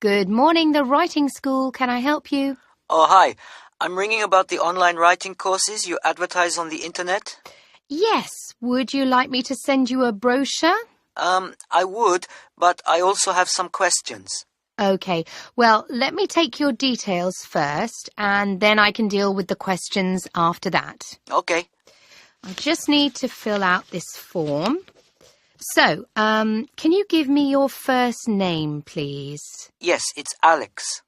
Good morning, the writing school. Can I help you? Oh, hi. I'm ringing about the online writing courses you advertise on the internet. Yes. Would you like me to send you a brochure? I would, but I also have some questions. Okay. Well, let me take your details first, and then I can deal with the questions after that. Okay. I just need to fill out this form. So, can you give me your first name, please? Yes, it's Alex.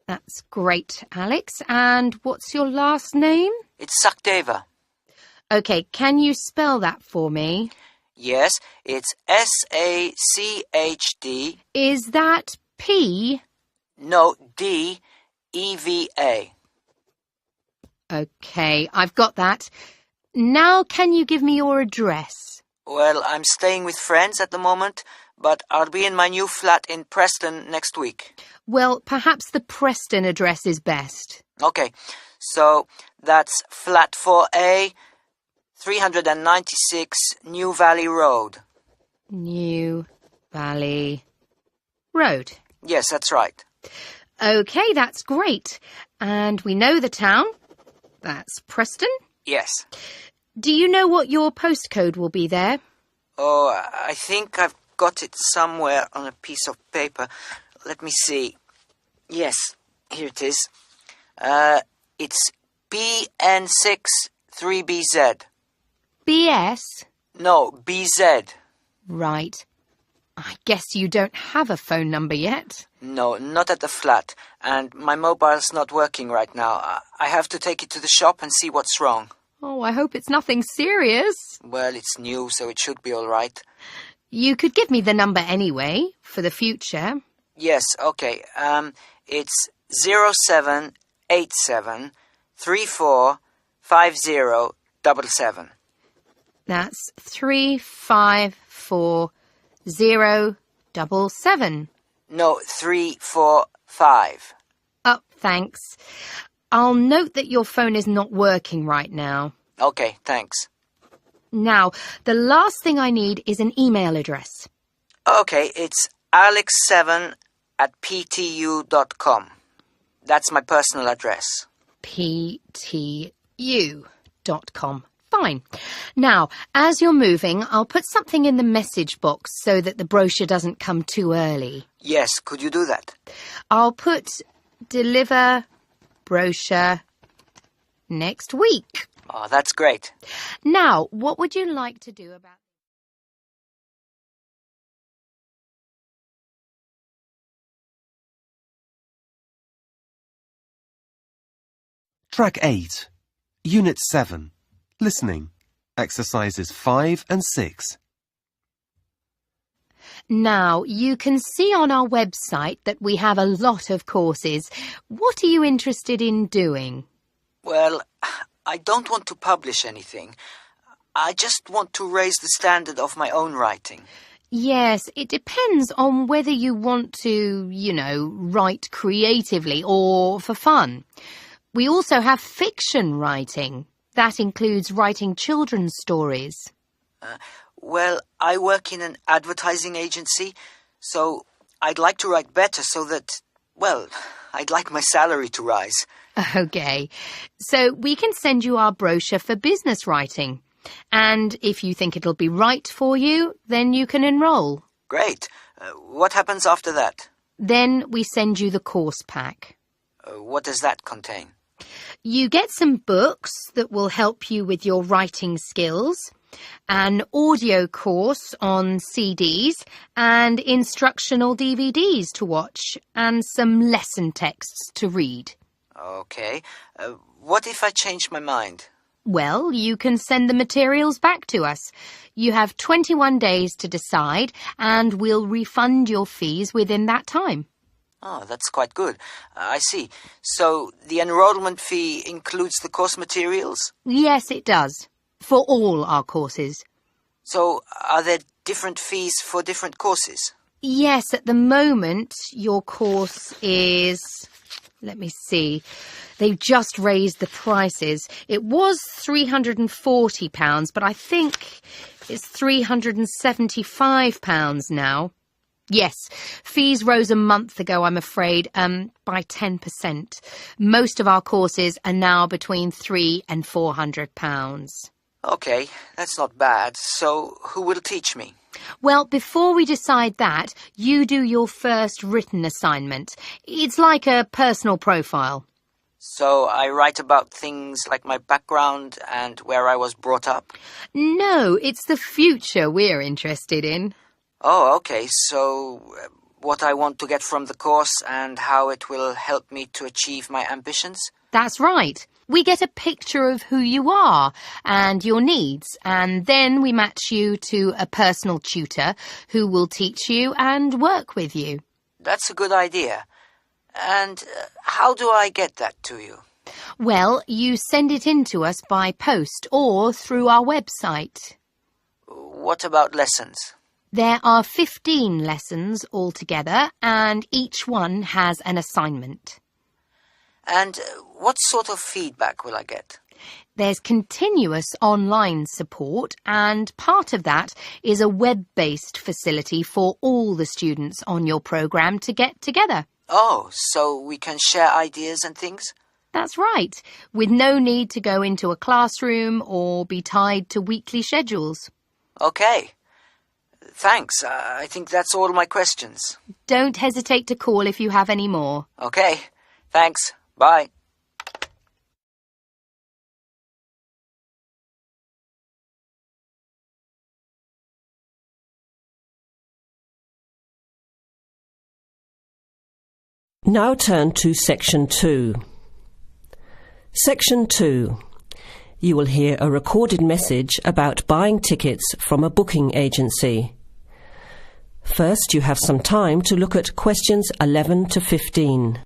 That's great, Alex. And what's your last name? It's Sakdeva. Okay, can you spell that for me? Yes, it's S-A-C-H-D. Is that P? No, D-E-V-A. Okay, I've got that. Now can you give me your address? Well, I'm staying with friends at the moment, but I'll be in my new flat in Preston next week. Well, perhaps the Preston address is best. Okay, so that's flat 4A, 396 New Valley Road. New Valley Road. Yes, that's right. Okay, that's great. And we know the town. That's Preston. Yes. Do you know what your postcode will be there? Oh, I think I've got it somewhere on a piece of paper. Let me see. Yes, here it is. It's BN6 3BZ. BS? No, BZ. Right. I guess you don't have a phone number yet. No, not at the flat. And my mobile's not working right now. I have to take it to the shop and see what's wrong. Oh, I hope it's nothing serious. Well, it's new, so it should be all right. You could give me the number anyway, for the future. Yes, okay. It's 0787 345077. That's 354077. No, 345. Oh, thanks. I'll note that your phone is not working right now. Okay, thanks. Now, the last thing I need is an email address. Okay, it's alex7@ptu.com. That's my personal address. ptu.com. Fine. Now, as you're moving, I'll put something in the message box so that the brochure doesn't come too early. Yes, could you do that? I'll put deliver brochure next week. Oh, that's great. Now, what would you like to do about... Track 8, Unit 7, Listening, Exercises 5 and 6. Now, you can see on our website that we have a lot of courses. What are you interested in doing? Well, I don't want to publish anything. I just want to raise the standard of my own writing. Yes, it depends on whether you want to, write creatively or for fun. We also have fiction writing. That includes writing children's stories. Well, I work in an advertising agency, so I'd like to write better so that, I'd like my salary to rise. Okay, so we can send you our brochure for business writing. And if you think it'll be right for you, then you can enroll. Great. What happens after that? Then we send you the course pack. What does that contain? You get some books that will help you with your writing skills, an audio course on CDs and instructional DVDs to watch, and some lesson texts to read. Okay. What if I change my mind? Well, you can send the materials back to us. You have 21 days to decide, and we'll refund your fees within that time. Oh, that's quite good. I see. So the enrollment fee includes the course materials? Yes, it does. For all our courses. So are there different fees for different courses? Yes, at the moment, your course is... Let me see. They've just raised the prices. It was £340, but I think it's £375 now. Yes, fees rose a month ago, I'm afraid, by 10%. Most of our courses are now between £300 and £400. Okay, that's not bad. So, who will teach me? Well, before we decide that, you do your first written assignment. It's like a personal profile. So, I write about things like my background and where I was brought up? No, it's the future we're interested in. Oh, okay. So, what I want to get from the course and how it will help me to achieve my ambitions? That's right. We get a picture of who you are and your needs, and then we match you to a personal tutor who will teach you and work with you. That's a good idea. And how do I get that to you? Well, you send it in to us by post or through our website. What about lessons? There are 15 lessons altogether, and each one has an assignment. And what sort of feedback will I get? There's continuous online support, and part of that is a web-based facility for all the students on your programme to get together. Oh, so we can share ideas and things? That's right, with no need to go into a classroom or be tied to weekly schedules. Okay. Thanks. I think that's all my questions. Don't hesitate to call if you have any more. Okay. Thanks. Bye. Now turn to Section 2. Section 2. You will hear a recorded message about buying tickets from a booking agency. First, you have some time to look at questions 11 to 15.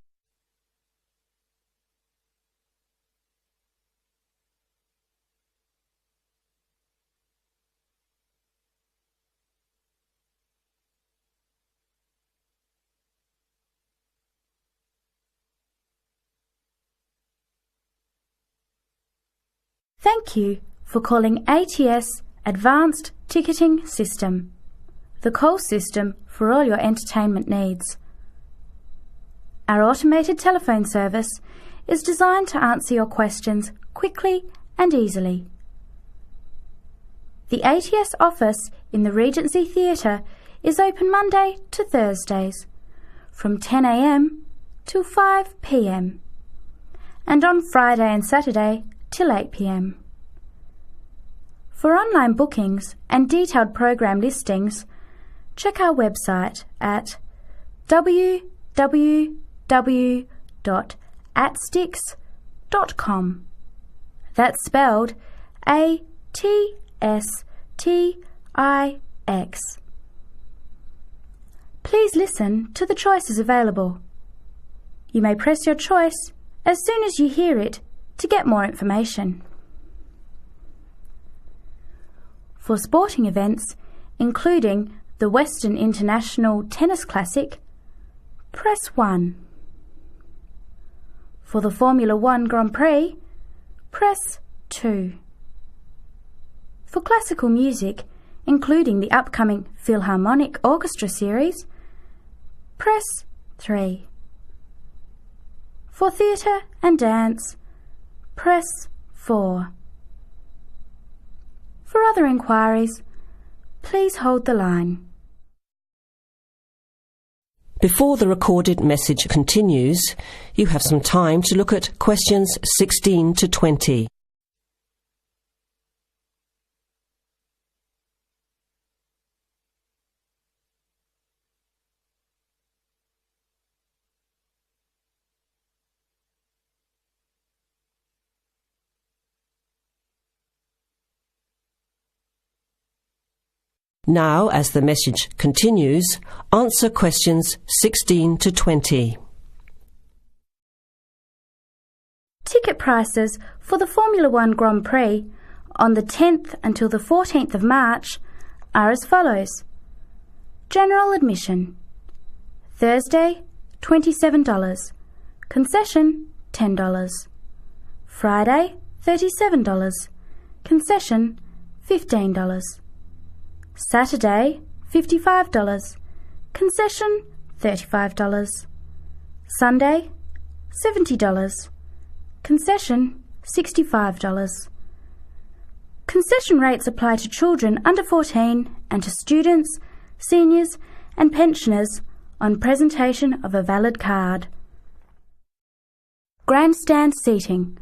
Thank you for calling ATS Advanced Ticketing System, the call system for all your entertainment needs. Our automated telephone service is designed to answer your questions quickly and easily. The ATS office in the Regency Theatre is open Monday to Thursdays from 10 a.m. till 5 p.m. and on Friday and Saturday till 8 p.m. For online bookings and detailed program listings, check our website at www.atstix.com. That's spelled ATSTIX. Please listen to the choices available. You may press your choice as soon as you hear it to get more information. For sporting events, including the Western International Tennis Classic, press 1. For the Formula 1 Grand Prix, press 2. For classical music, including the upcoming Philharmonic Orchestra series, press 3. For theatre and dance, press 4. For other inquiries, please hold the line. Before the recorded message continues, you have some time to look at questions 16 to 20. Now, as the message continues, answer questions 16 to 20. Ticket prices for the Formula 1 Grand Prix on the 10th until the 14th of March are as follows. General admission. Thursday, $27. Concession, $10. Friday, $37. Concession, $15. Saturday, $55. Concession, $35. Sunday, $70. Concession, $65. Concession rates apply to children under 14 and to students, seniors and pensioners on presentation of a valid card. Grandstand seating.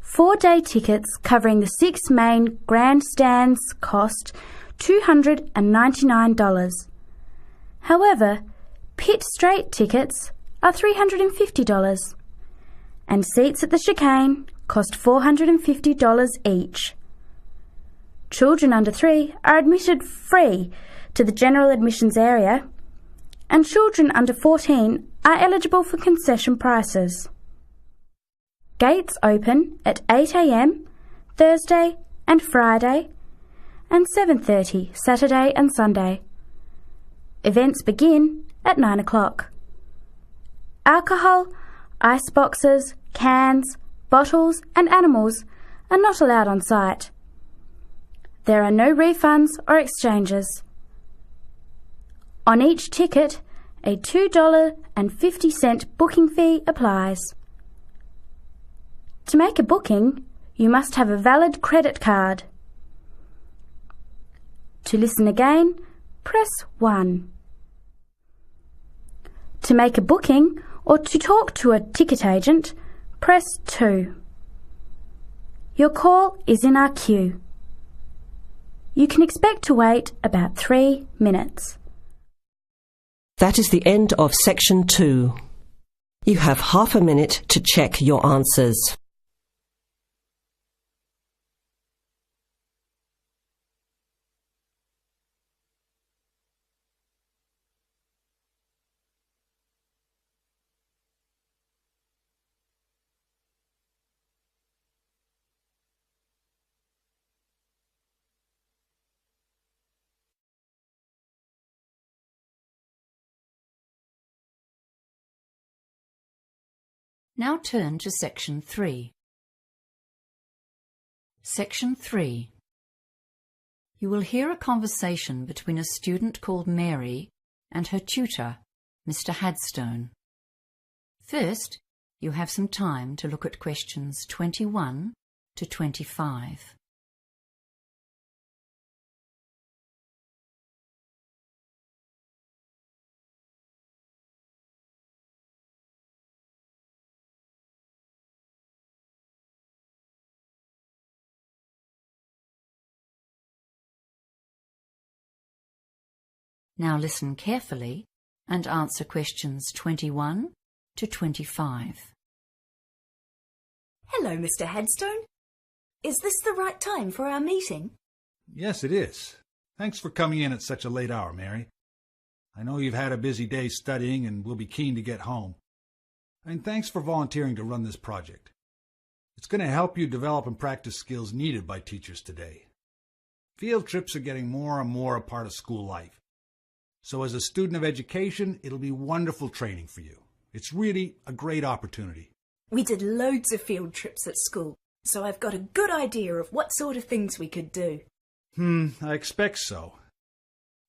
4-day tickets covering the 6 main grandstands cost $299. However, pit straight tickets are $350 and seats at the chicane cost $450 each. Children under 3 are admitted free to the general admissions area, and children under 14 are eligible for concession prices. Gates open at 8 a.m. Thursday and Friday and 7:30 Saturday and Sunday. Events begin at 9 o'clock. Alcohol, ice boxes, cans, bottles and animals are not allowed on site. There are no refunds or exchanges. On each ticket, a $2.50 booking fee applies. To make a booking, you must have a valid credit card. To listen again, press 1. To make a booking or to talk to a ticket agent, press 2. Your call is in our queue. You can expect to wait about 3 minutes. That is the end of section 2. You have half a minute to check your answers. Now turn to Section 3. Section 3. You will hear a conversation between a student called Mary and her tutor, Mr. Hadstone. First, you have some time to look at questions 21 to 25. Now listen carefully and answer questions 21 to 25. Hello, Mr. Headstone. Is this the right time for our meeting? Yes, it is. Thanks for coming in at such a late hour, Mary. I know you've had a busy day studying and will be keen to get home. And thanks for volunteering to run this project. It's going to help you develop and practice skills needed by teachers today. Field trips are getting more and more a part of school life. So as a student of education, it'll be wonderful training for you. It's really a great opportunity. We did loads of field trips at school, so I've got a good idea of what sort of things we could do. I expect so.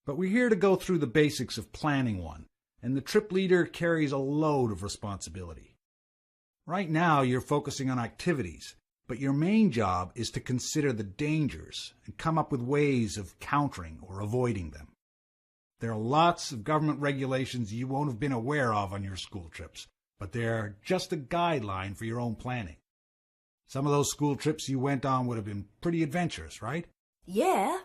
But we're here to go through the basics of planning one, and the trip leader carries a load of responsibility. Right now, you're focusing on activities, but your main job is to consider the dangers and come up with ways of countering or avoiding them. There are lots of government regulations you won't have been aware of on your school trips, but they're just a guideline for your own planning. Some of those school trips you went on would have been pretty adventurous, right? Yeah.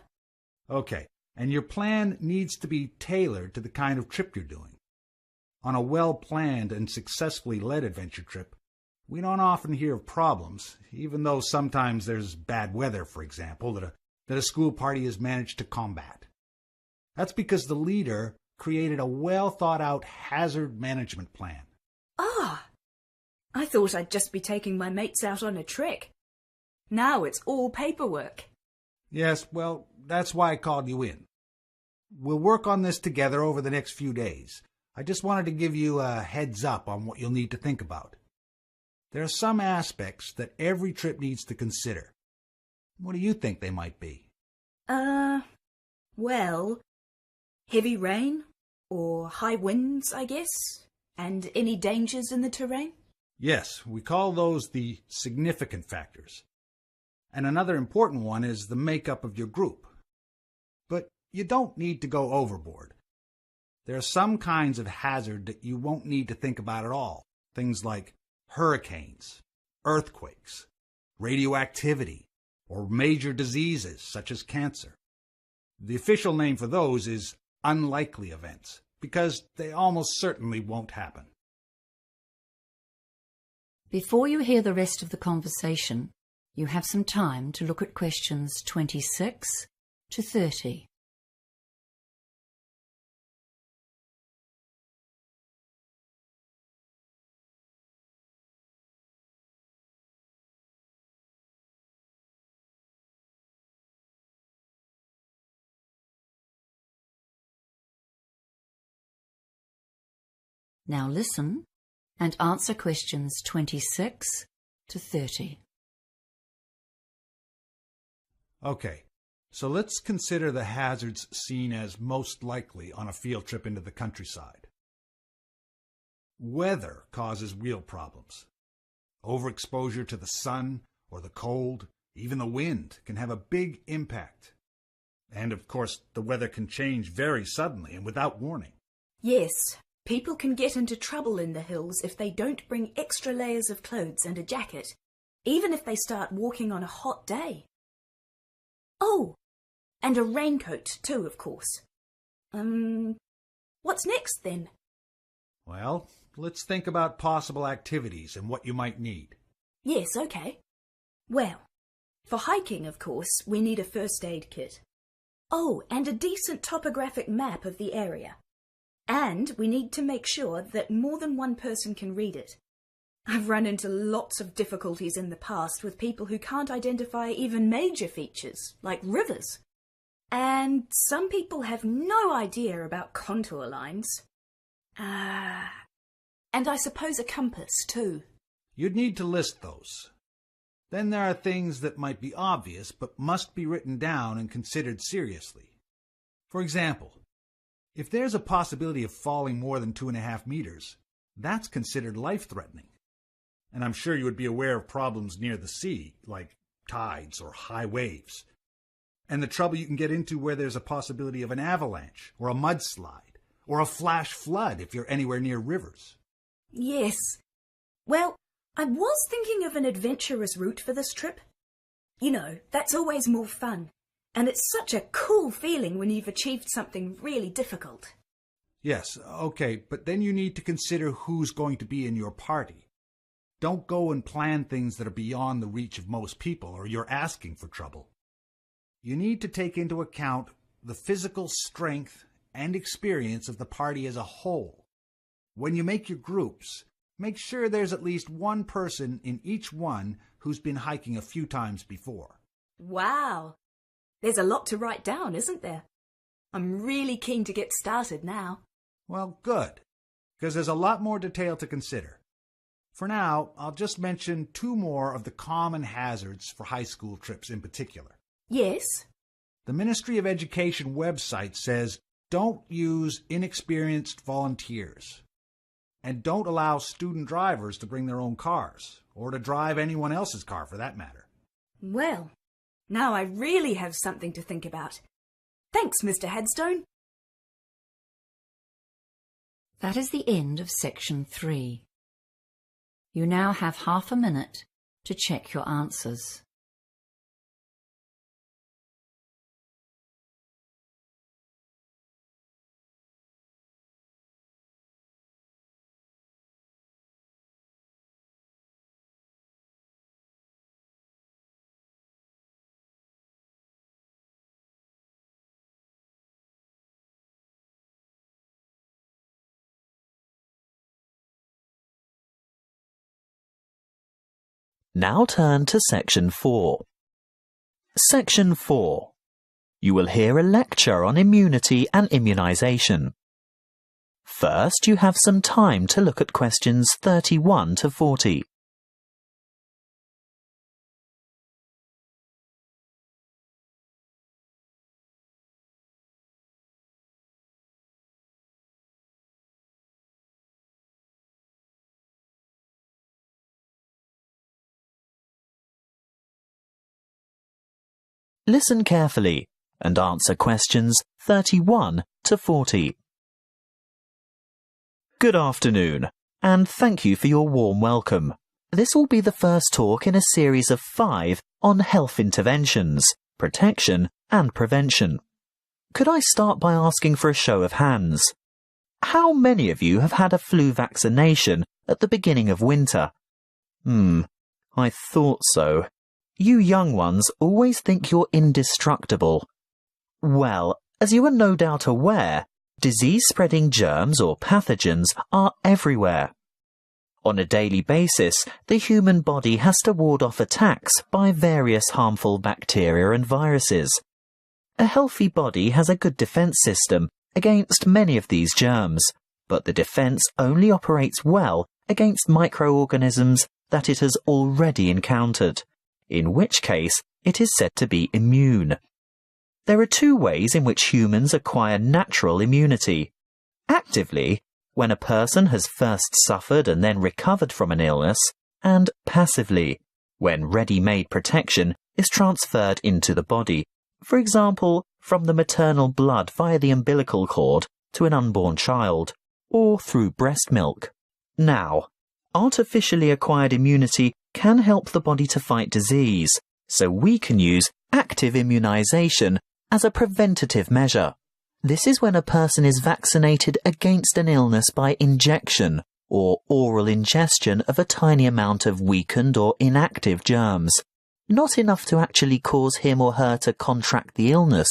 Okay, and your plan needs to be tailored to the kind of trip you're doing. On a well-planned and successfully led adventure trip, we don't often hear of problems, even though sometimes there's bad weather, for example, that a school party has managed to combat. That's because the leader created a well-thought-out hazard management plan. Ah, I thought I'd just be taking my mates out on a trek. Now it's all paperwork. Yes, well, that's why I called you in. We'll work on this together over the next few days. I just wanted to give you a heads up on what you'll need to think about. There are some aspects that every trip needs to consider. What do you think they might be? Well, heavy rain, Or high winds, I guess? And any dangers in the terrain? Yes, we call those the significant factors. And another important one is the makeup of your group. But you don't need to go overboard. There are some kinds of hazard that you won't need to think about at all. Things like hurricanes, earthquakes, radioactivity, or major diseases such as cancer. The official name for those is unlikely events, because they almost certainly won't happen. Before you hear the rest of the conversation, you have some time to look at questions 26 to 30. Now listen and answer questions 26 to 30. Okay, so let's consider the hazards seen as most likely on a field trip into the countryside. Weather causes real problems. Overexposure to the sun or the cold, even the wind, can have a big impact. And of course, the weather can change very suddenly and without warning. Yes, people can get into trouble in the hills if they don't bring extra layers of clothes and a jacket, even if they start walking on a hot day. Oh, and a raincoat too, of course. What's next then? Well, let's think about possible activities and what you might need. Yes, okay. Well, for hiking, of course, we need a first aid kit. Oh, and a decent topographic map of the area. And we need to make sure that more than one person can read it. I've run into lots of difficulties in the past with people who can't identify even major features, like rivers. And some people have no idea about contour lines. And I suppose a compass, too. You'd need to list those. Then there are things that might be obvious but must be written down and considered seriously. For example, if there's a possibility of falling more than 2.5 meters, that's considered life-threatening. And I'm sure you would be aware of problems near the sea, like tides or high waves, and the trouble you can get into where there's a possibility of an avalanche or a mudslide or a flash flood if you're anywhere near rivers. Yes. Well, I was thinking of an adventurous route for this trip. You know, that's always more fun, and it's such a cool feeling when you've achieved something really difficult. Yes, okay, but then you need to consider who's going to be in your party. Don't go and plan things that are beyond the reach of most people, or you're asking for trouble. You need to take into account the physical strength and experience of the party as a whole. When you make your groups, make sure there's at least one person in each one who's been hiking a few times before. Wow! There's a lot to write down, isn't there? I'm really keen to get started now. Well, good, because there's a lot more detail to consider. For now, I'll just mention 2 more of the common hazards for high school trips in particular. Yes? The Ministry of Education website says don't use inexperienced volunteers. And don't allow student drivers to bring their own cars, or to drive anyone else's car for that matter. Well, now I really have something to think about. Thanks, Mr. Headstone. That is the end of section 3. You now have half a minute to check your answers. Now turn to Section 4. Section 4. You will hear a lecture on immunity and immunisation. First, you have some time to look at questions 31 to 40. Listen carefully and answer questions 31 to 40. Good afternoon, and thank you for your warm welcome. This will be the first talk in a series of 5 on health interventions, protection and prevention. Could I start by asking for a show of hands? How many of you have had a flu vaccination at the beginning of winter? I thought so. You young ones always think you're indestructible. Well, as you are no doubt aware, disease-spreading germs or pathogens are everywhere. On a daily basis, the human body has to ward off attacks by various harmful bacteria and viruses. A healthy body has a good defense system against many of these germs, but the defense only operates well against microorganisms that it has already encountered, in which case it is said to be immune. There are 2 ways in which humans acquire natural immunity. Actively, when a person has first suffered and then recovered from an illness, and passively, when ready-made protection is transferred into the body, for example, from the maternal blood via the umbilical cord to an unborn child, or through breast milk. Now, artificially acquired immunity can help the body to fight disease, so we can use active immunization as a preventative measure. This is when a person is vaccinated against an illness by injection or oral ingestion of a tiny amount of weakened or inactive germs, not enough to actually cause him or her to contract the illness,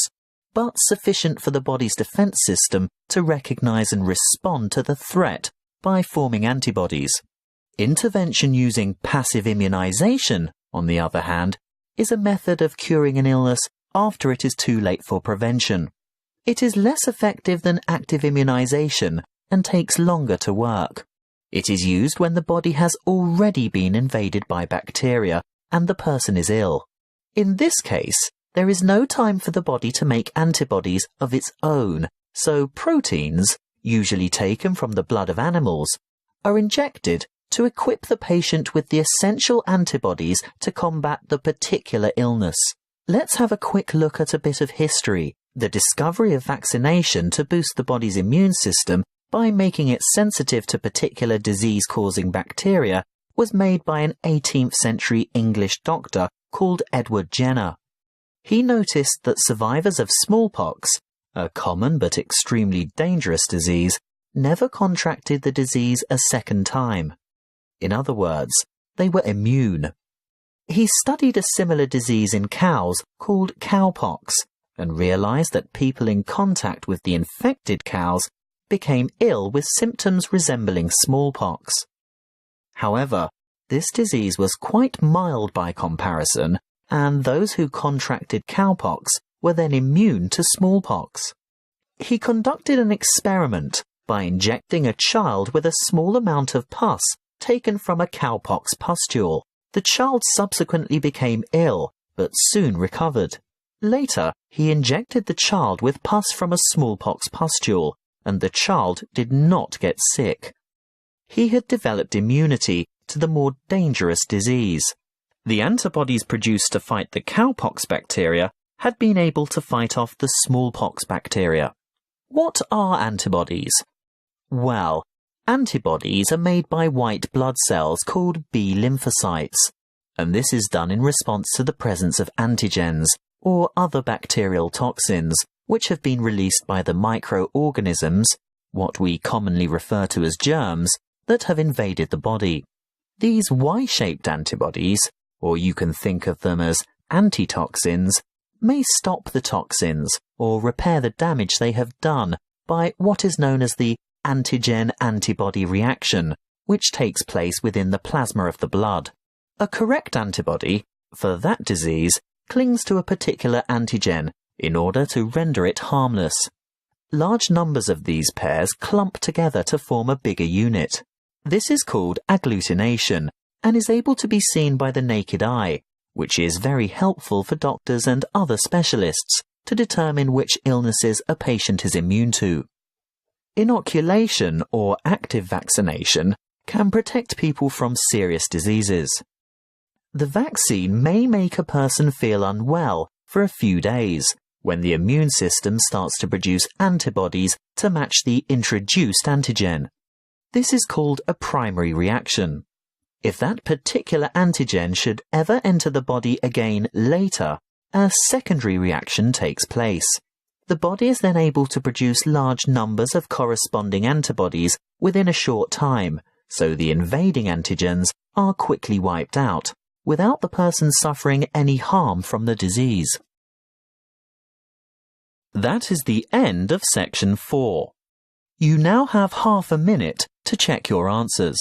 but sufficient for the body's defense system to recognize and respond to the threat by forming antibodies. Intervention using passive immunization, on the other hand, is a method of curing an illness after it is too late for prevention. It is less effective than active immunization and takes longer to work. It is used when the body has already been invaded by bacteria and the person is ill. In this case, there is no time for the body to make antibodies of its own, so proteins, usually taken from the blood of animals, are injected to equip the patient with the essential antibodies to combat the particular illness. Let's have a quick look at a bit of history. The discovery of vaccination to boost the body's immune system by making it sensitive to particular disease-causing bacteria was made by an 18th century English doctor called Edward Jenner. He noticed that survivors of smallpox, a common but extremely dangerous disease, never contracted the disease a second time. In other words, they were immune. He studied a similar disease in cows called cowpox and realized that people in contact with the infected cows became ill with symptoms resembling smallpox. However, this disease was quite mild by comparison, and those who contracted cowpox were then immune to smallpox. He conducted an experiment by injecting a child with a small amount of pus taken from a cowpox pustule. The child subsequently became ill, but soon recovered. Later, he injected the child with pus from a smallpox pustule, and the child did not get sick. He had developed immunity to the more dangerous disease. The antibodies produced to fight the cowpox bacteria had been able to fight off the smallpox bacteria. What are antibodies? Well, antibodies are made by white blood cells called B lymphocytes, and this is done in response to the presence of antigens, or other bacterial toxins, which have been released by the microorganisms, what we commonly refer to as germs, that have invaded the body. These Y-shaped antibodies, or you can think of them as antitoxins, may stop the toxins or repair the damage they have done by what is known as the antigen-antibody reaction, which takes place within the plasma of the blood. A correct antibody, for that disease, clings to a particular antigen in order to render it harmless. Large numbers of these pairs clump together to form a bigger unit. This is called agglutination and is able to be seen by the naked eye, which is very helpful for doctors and other specialists to determine which illnesses a patient is immune to. Inoculation or active vaccination can protect people from serious diseases. The vaccine may make a person feel unwell for a few days, when the immune system starts to produce antibodies to match the introduced antigen. This is called a primary reaction. If that particular antigen should ever enter the body again later, a secondary reaction takes place. The body is then able to produce large numbers of corresponding antibodies within a short time, so the invading antigens are quickly wiped out, without the person suffering any harm from the disease. That is the end of section 4. You now have half a minute to check your answers.